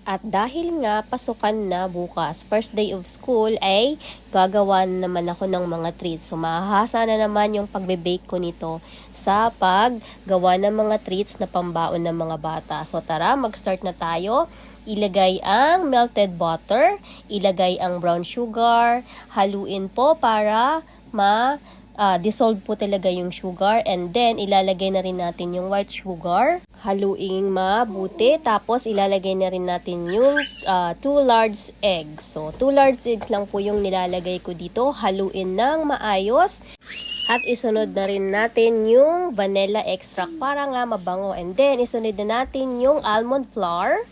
At dahil nga pasukan na bukas, first day of school, ay gagawa naman ako ng mga treats. So mahahasa na naman yung pagbe-bake ko nito sa paggawa ng mga treats na pambaon ng mga bata. So tara, mag-start na tayo. Ilagay ang melted butter, ilagay ang brown sugar, haluin po para dissolve po talaga yung sugar, and then ilalagay na rin natin yung white sugar. Haluing mabuti, tapos ilalagay na rin natin yung 2 large eggs. So 2 large eggs lang po yung nilalagay ko dito. Haluin ng maayos. At isunod na rin natin yung vanilla extract para nga mabango. And then isunod na natin yung almond flour.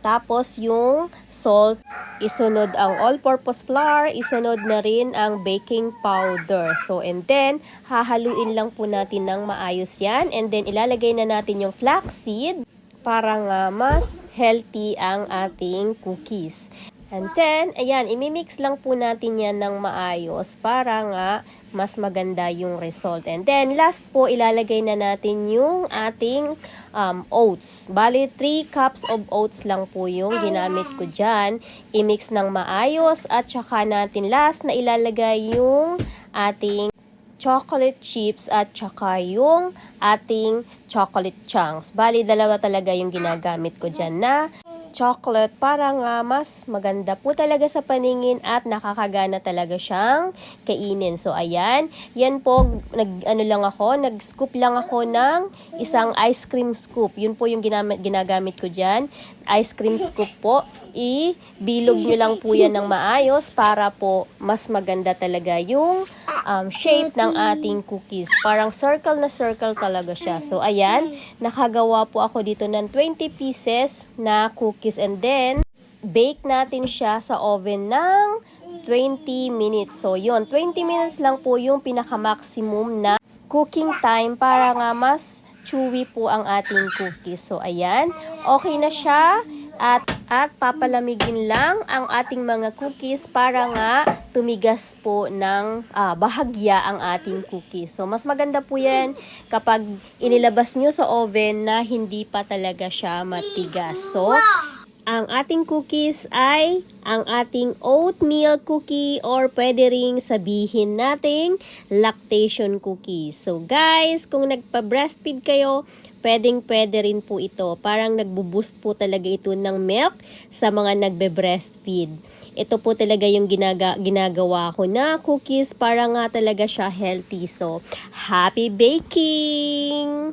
Tapos yung salt, isunod ang all-purpose flour, isunod na rin ang baking powder. So, and then, hahaluin lang po natin ng maayos yan. And then, ilalagay na natin yung flaxseed para nga mas healthy ang ating cookies. And then, ayan, imimix lang po natin yan ng maayos para nga mas maganda yung result. And then, last po, ilalagay na natin yung ating oats. Bali, 3 cups of oats lang po yung ginamit ko dyan. I-mix ng maayos at saka natin last na ilalagay yung ating chocolate chips at saka yung ating chocolate chunks. Bali, dalawa talaga yung ginagamit ko dyan na chocolate para nga mas maganda po talaga sa paningin at nakakagana talaga siyang kainin. So ayan, yan po nag-scoop lang ako ng isang ice cream scoop. Yun po yung ginagamit ko diyan. Ice cream scoop po. Ibilog nyo lang po yan ng maayos para po mas maganda talaga yung shape ng ating cookies. Parang circle na circle talaga siya. So ayan, nakagawa po ako dito ng 20 pieces na cookies, and then bake natin siya sa oven ng 20 minutes. So yun, 20 minutes lang po yung pinaka-maximum na cooking time para nga mas chewy po ang ating cookies. So ayan, okay na siya. At papalamigin lang ang ating mga cookies para nga tumigas po ng bahagya ang ating cookies. So, mas maganda po yan kapag inilabas nyo sa oven na hindi pa talaga siya matigas. So, ang ating cookies ay ang ating oatmeal cookie, or pwede ring sabihin nating lactation cookies. So guys, kung nagpa-breastfeed kayo, pwede rin po ito. Parang nagbo-boost po talaga ito ng milk sa mga nagbe-breastfeed. Ito po talaga yung ginagawa ko na cookies para nga talaga siya healthy. So, happy baking!